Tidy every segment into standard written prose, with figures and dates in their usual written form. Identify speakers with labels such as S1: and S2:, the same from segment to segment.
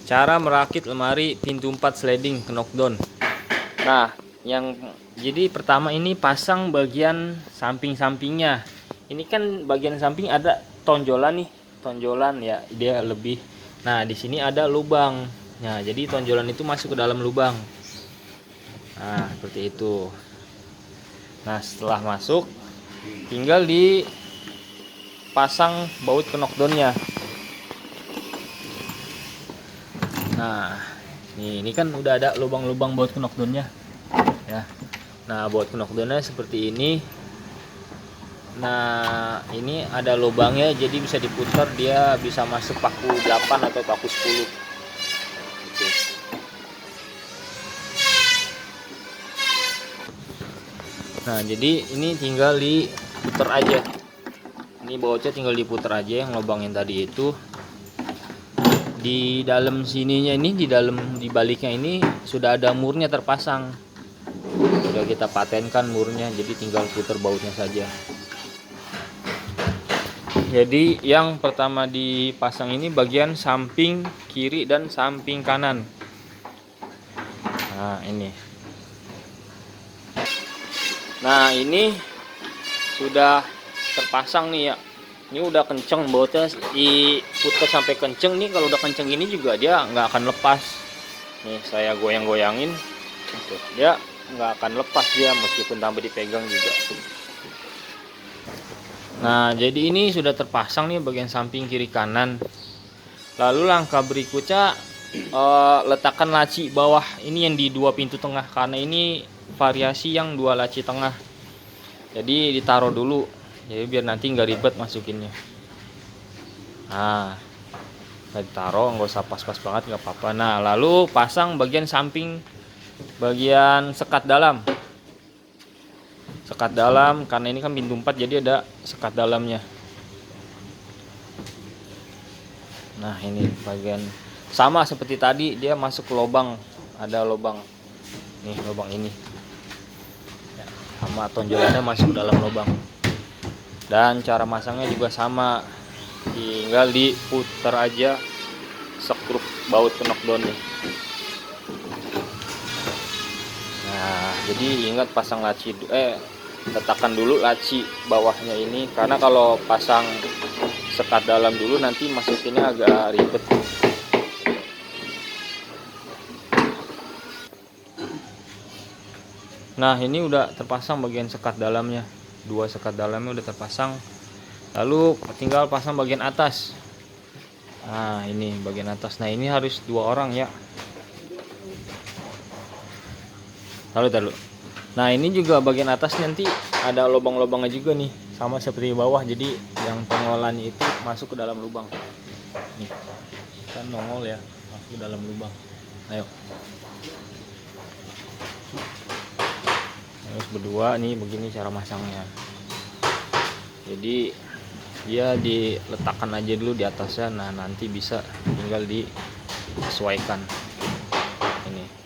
S1: Cara merakit lemari pintu 4 sliding knockdown. Nah, jadi pertama ini pasang bagian samping-sampingnya. Ini kan bagian samping ada tonjolan nih, tonjolan ya, dia lebih. Nah, di sini ada lubang. Nah, jadi tonjolan itu masuk ke dalam lubang. Nah, seperti itu. Nah, setelah masuk tinggal dipasang baut knockdownnya. Nah, ini kan udah ada lubang-lubang baut knockdownnya ya. Nah, baut knockdownnya seperti ini. Nah, ini ada lubangnya, jadi bisa diputar, dia bisa masuk paku 8 atau paku 10 gitu. Nah, jadi ini tinggal diputar aja. Ini bautnya tinggal diputar aja, yang lubang yang tadi itu. Di dalam sininya ini, di baliknya ini sudah ada murnya terpasang. Sudah kita patenkan murnya, jadi tinggal putar bautnya saja. Jadi yang pertama dipasang ini bagian samping kiri dan samping kanan. Nah, ini. Nah, ini sudah terpasang nih ya. Ini udah kenceng bautnya, diputar sampai kenceng nih. Kalau udah kenceng ini juga dia nggak akan lepas. Nih saya goyang-goyangin, dia nggak akan lepas dia meskipun tambah dipegang juga. Nah, jadi ini sudah terpasang nih bagian samping kiri kanan. Lalu langkah berikutnya letakkan laci bawah ini yang di 2 pintu tengah, karena ini variasi yang 2 laci tengah. Jadi ditaruh dulu, jadi biar nanti nggak ribet masukinnya. Nah, ditaruh, nggak usah pas-pas banget, nggak apa-apa. Nah, lalu pasang bagian samping, bagian sekat dalam. Sekat dalam, karena ini kan pintu 4, jadi ada sekat dalamnya. Nah, ini bagian sama seperti tadi, dia masuk ke lubang, ada lubang nih, lubang ini ya, sama tonjolannya masuk dalam lubang. Dan cara masangnya juga sama, tinggal diputar aja skrup baut knockdownnya. Nah, jadi ingat pasang laci, letakkan dulu laci bawahnya ini, karena kalau pasang sekat dalam dulu nanti masukinnya agak ribet. Nah, ini udah terpasang bagian sekat dalamnya, 2 sekat dalamnya udah terpasang. Lalu tinggal pasang bagian atas. Nah, ini bagian atas. Nah, ini harus 2 orang ya. Taruh. Nah, ini juga bagian atas nanti ada lubang-lubangnya juga nih, sama seperti bawah. Jadi yang pengolannya itu masuk ke dalam lubang. Nih, kan nongol ya, masuk ke dalam lubang. Ayo. Terus berdua nih, begini cara masangnya. Jadi dia diletakkan aja dulu di atasnya. Nah, nanti bisa tinggal disesuaikan. Ini.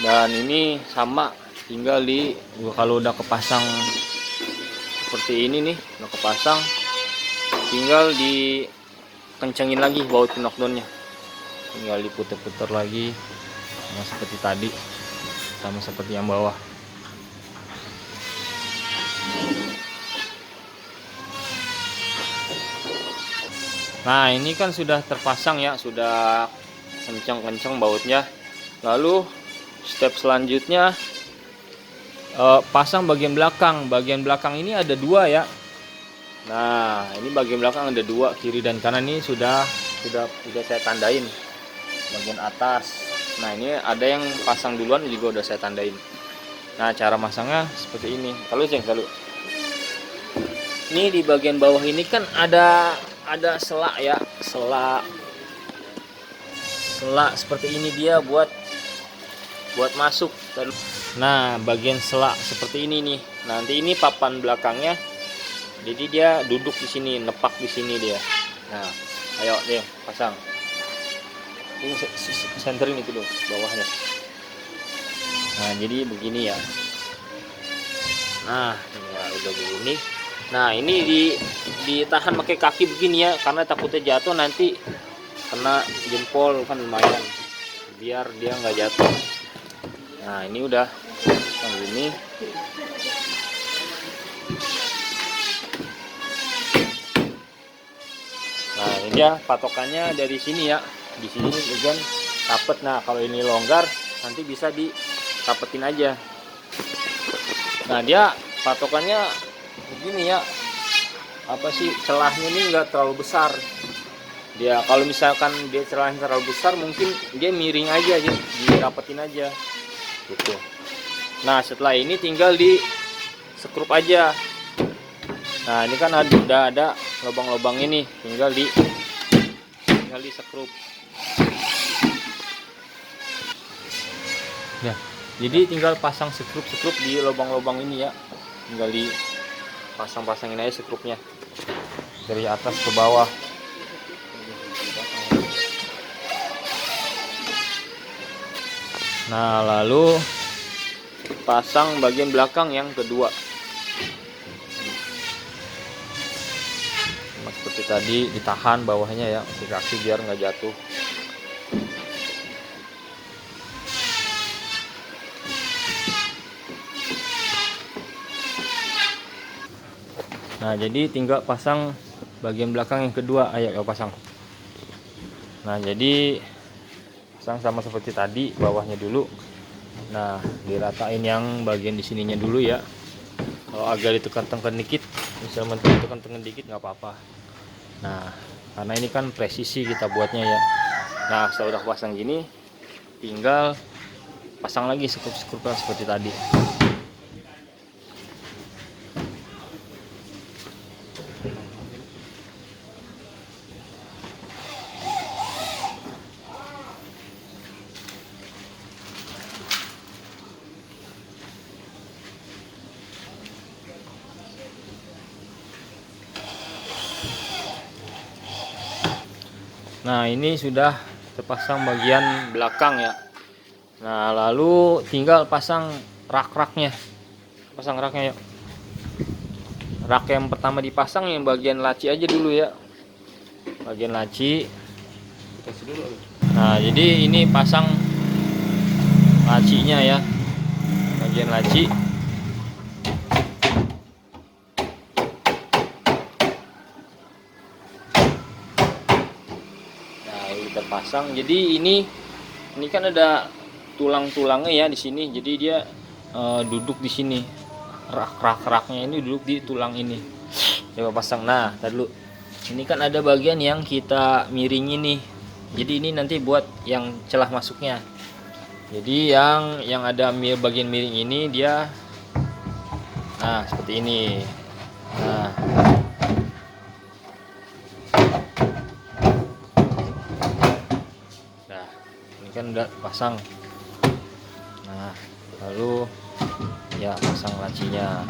S1: Dan ini sama, tinggal kalau udah kepasang seperti ini nih, udah kepasang, tinggal dikencengin lagi baut knockdownnya, tinggal diputer-puter lagi sama seperti tadi, sama seperti yang bawah. Nah, ini kan sudah terpasang ya, sudah kenceng-kenceng bautnya. Lalu step selanjutnya pasang bagian belakang. Bagian belakang ini ada 2 ya. Nah, ini bagian belakang ada 2, kiri dan kanan. Ini sudah saya tandain. bagian atas. Nah ini ada yang pasang duluan juga udah saya tandain. Nah cara masangnya seperti ini. Kalau ini di bagian bawah ini kan ada selak ya, selak seperti ini dia buat masuk. Nah bagian selak seperti ini nih. Nanti ini papan belakangnya, jadi dia duduk di sini, nepak di sini dia. Nah ayo deh pasang. Ini senterin itu dong bawahnya. Nah jadi begini ya. Nah ya udah begini. Nah ini ditahan pakai kaki begini ya, karena takutnya jatuh nanti kena jempol kan lumayan, biar dia nggak jatuh. Nah ini udah yang ini. Nah ini dia patokannya dari sini ya, di sini bagian tapet. Nah kalau ini longgar nanti bisa ditapetin aja. Nah dia patokannya begini ya, apa sih, celahnya ini enggak terlalu besar. Dia kalau misalkan dia celahnya terlalu besar, mungkin dia miring aja, dirapetin aja gitu. Nah setelah ini tinggal di sekrup aja. Nah ini kan udah ada lubang-lubang ini, tinggal di sekrup ya. Jadi tinggal pasang sekrup di lubang-lubang ini ya, tinggal dipasang-pasangin aja sekrupnya dari atas ke bawah. Nah lalu pasang bagian belakang yang kedua. Nah, seperti tadi ditahan bawahnya ya, pakai kaki biar nggak jatuh. Nah jadi tinggal pasang bagian belakang yang kedua. Ayo pasang. Nah jadi pasang sama seperti tadi, bawahnya dulu. Nah diratain yang bagian di sininya dulu ya. Kalau agak ditekan-tekan dikit, misalnya ditekan-tekan dikit nggak apa-apa. Nah karena ini kan presisi kita buatnya ya. Nah setelah udah pasang gini, tinggal pasang lagi sekrup-sekrupnya seperti tadi. Nah ini sudah terpasang bagian belakang ya. Nah lalu tinggal pasang rak-raknya. Pasang raknya yuk. Rak yang pertama dipasang yang bagian laci aja dulu ya. Bagian laci. Nah jadi ini pasang lacinya ya. Bagian laci. Kita pasang. Jadi ini kan ada tulang-tulangnya ya di sini. Jadi dia duduk di sini. Rak-raknya ini duduk di tulang ini. Coba pasang. Nah, tadi dulu. Ini kan ada bagian yang kita miring ini. Jadi ini nanti buat yang celah masuknya. Jadi yang ada bagian miring ini dia seperti ini. Nah, kan udah pasang. Nah lalu ya pasang lacinya.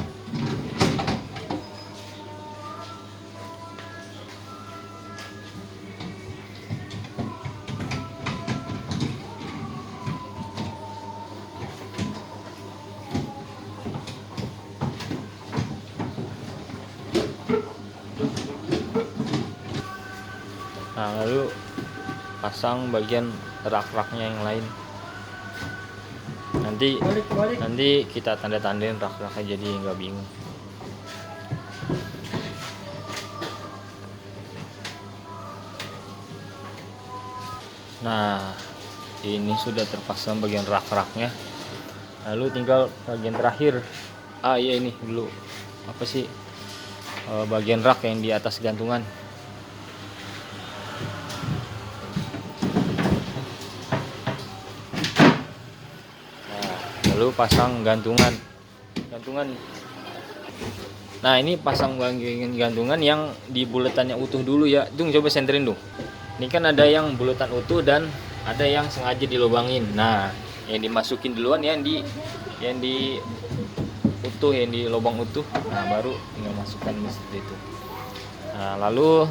S1: Nah lalu pasang bagian rak-raknya yang lain. Nanti kita tanda-tandain rak-raknya jadi nggak bingung. Nah ini sudah terpasang bagian rak-raknya. Lalu tinggal bagian terakhir. Iya ini dulu apa sih, bagian rak yang di atas gantungan. lalu pasang gantungan. Nah ini pasang gantungan yang di buletannya utuh dulu ya. Dung coba senterin dong. Ini kan ada yang buletan utuh dan ada yang sengaja dilubangin. Nah yang dimasukin duluan yang di utuh, yang di lubang utuh. Nah baru tinggal masukkan seperti itu. Nah lalu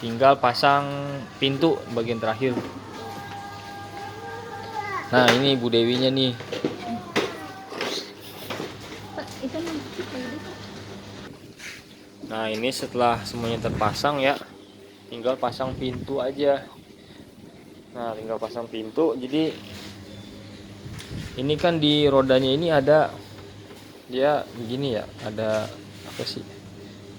S1: tinggal pasang pintu bagian terakhir. Nah ini Bu Dewinya nih. Nah ini setelah semuanya terpasang ya, tinggal pasang pintu aja. Nah tinggal pasang pintu. Jadi ini kan di rodanya ini ada, dia begini ya, ada apa sih,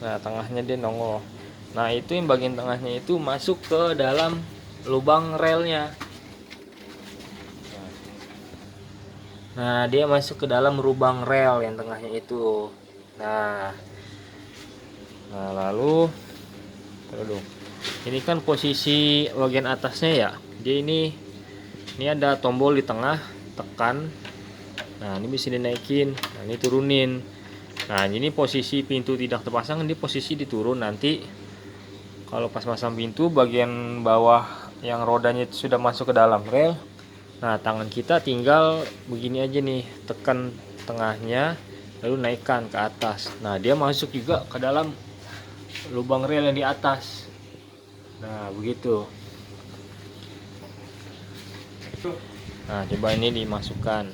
S1: nah tengahnya dia nongol. Nah itu yang bagian tengahnya itu masuk ke dalam lubang relnya. Nah dia masuk ke dalam lubang rel yang tengahnya itu. Nah lalu aduh, ini kan posisi bagian atasnya ya. Jadi ini ada tombol di tengah, tekan. Nah ini bisa dinaikin, nah ini turunin. Nah ini posisi pintu tidak terpasang, ini posisi diturun. Nanti kalau pas pasang pintu bagian bawah yang rodanya itu sudah masuk ke dalam rel. Nah tangan kita tinggal begini aja nih, tekan tengahnya lalu naikkan ke atas. Nah dia masuk juga ke dalam lubang rel yang di atas. Nah begitu. Nah coba ini dimasukkan.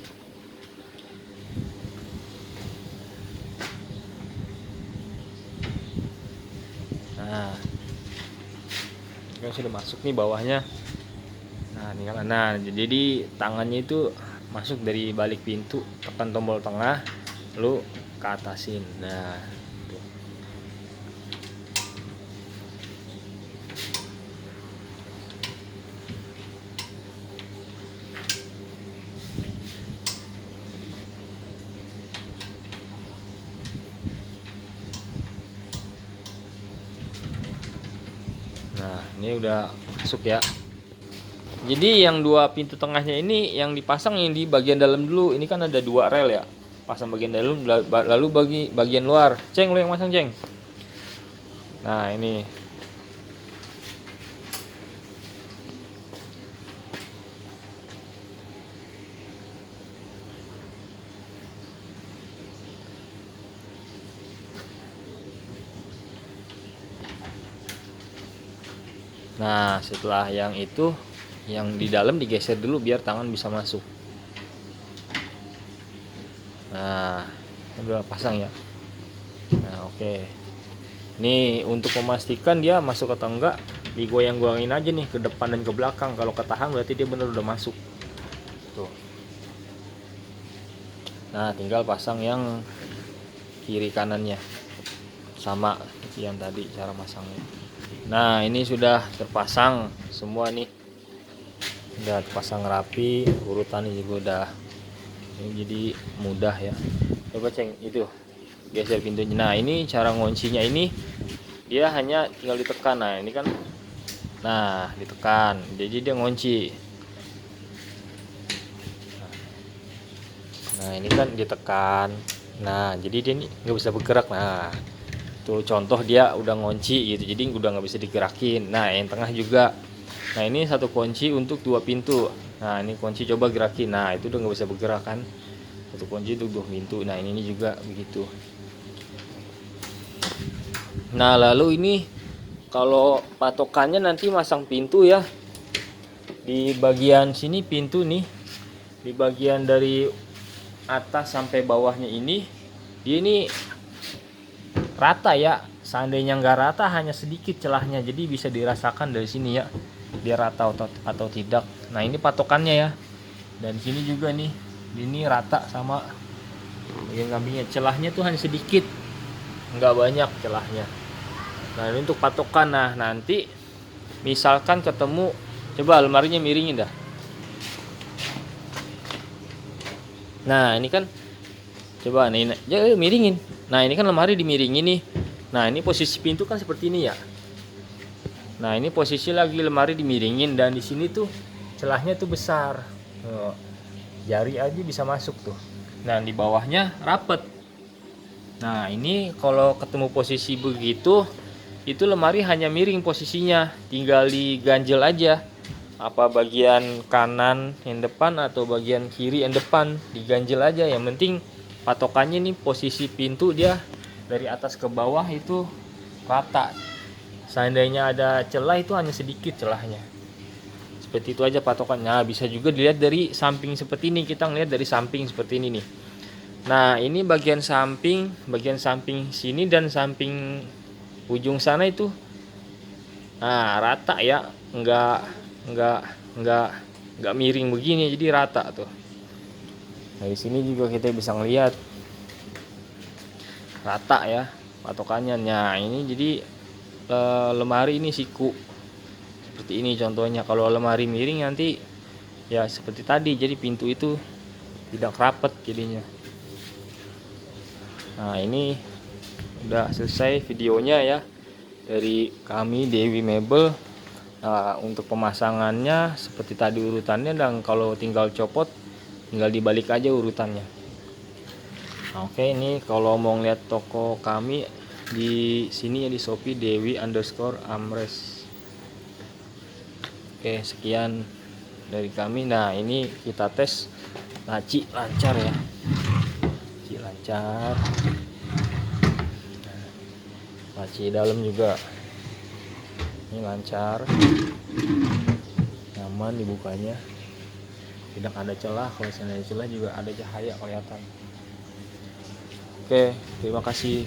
S1: Nah ini kan sudah masuk nih bawahnya. Nah tinggal, nah jadi tangannya itu masuk dari balik pintu, tekan tombol tengah lalu ke atasin. Nah tuh. Nah ini udah masuk ya. Jadi yang dua pintu tengahnya ini yang dipasang yang di bagian dalam dulu. Ini kan ada dua rel ya, pasang bagian dalam lalu bagi bagian luar. Ceng, lu yang masang Ceng. Nah ini. Nah setelah yang itu, yang di dalam digeser dulu biar tangan bisa masuk. Nah udah pasang ya. Nah oke. Nih untuk memastikan dia masuk atau enggak, digoyang-goyangin aja nih ke depan dan ke belakang. Kalau ketahan berarti dia bener udah masuk. Tuh. Nah tinggal pasang yang kiri kanannya, sama yang tadi cara masangnya. Nah ini sudah terpasang semua nih, udah terpasang rapi, urutannya juga udah, ini jadi mudah ya. Coba Ceng itu geser pintunya. Nah ini cara ngoncinya, ini dia hanya tinggal ditekan. Nah ini kan, nah ditekan jadi dia ngunci. Nah ini kan ditekan, nah jadi dia ini nggak bisa bergerak. Nah tuh contoh dia udah ngunci gitu, jadi udah nggak bisa digerakin. Nah yang tengah juga. Nah ini satu kunci untuk dua pintu. Nah ini kunci coba gerakin. Nah itu udah nggak bisa bergerak kan, satu kunci untuk dua pintu. Nah ini juga begitu. Nah lalu ini kalau patokannya nanti masang pintu ya, di bagian sini pintu nih, di bagian dari atas sampai bawahnya ini, dia ini rata ya. Seandainya nggak rata, hanya sedikit celahnya, jadi bisa dirasakan dari sini ya, dia rata atau tidak. Nah ini patokannya ya. Dan sini juga nih, ini rata sama bagian kambingnya. Celahnya tuh hanya sedikit, nggak banyak celahnya. Nah ini untuk patokan. Nah nanti misalkan ketemu, coba almarinya miringin dah. Nah ini kan, coba nih ya miringin. Nah ini kan lemari dimiringin nih. Nah ini posisi pintu kan seperti ini ya. Nah ini posisi lagi lemari dimiringin, dan di sini tuh celahnya tuh besar. jari aja bisa masuk tuh. Nah di bawahnya rapet. Nah ini kalau ketemu posisi begitu, itu lemari hanya miring posisinya, tinggal diganjel aja. Apa bagian kanan yang depan atau bagian kiri yang depan, diganjel aja. Yang penting patokannya nih posisi pintu dia dari atas ke bawah itu rata. Seandainya ada celah itu hanya sedikit celahnya. Seperti itu aja patokannya. Nah, bisa juga dilihat dari samping seperti ini. Kita ngelihat dari samping seperti ini nih. Nah ini bagian samping sini dan samping ujung sana itu, nah rata ya, enggak enggak enggak miring begini, jadi rata tuh. Dari sini juga kita bisa ngelihat rata ya patokannya. Nah ini jadi lemari ini siku seperti ini contohnya. Kalau lemari miring nanti ya seperti tadi, jadi pintu itu tidak rapet jadinya. Nah ini udah selesai videonya ya dari kami Dewi Mebel. Nah, untuk pemasangannya seperti tadi urutannya, dan kalau tinggal copot tinggal dibalik aja urutannya. Nah, oke, ini kalau mau ngeliat toko kami di sini ya, di Shopee Dewi_Amres. Oke, sekian dari kami. Nah ini kita tes laci lancar ya, laci lancar. Laci dalam juga ini lancar, nyaman dibukanya, tidak ada celah. Kalau misalnya ada celah juga ada cahaya kelihatan. Oke, terima kasih.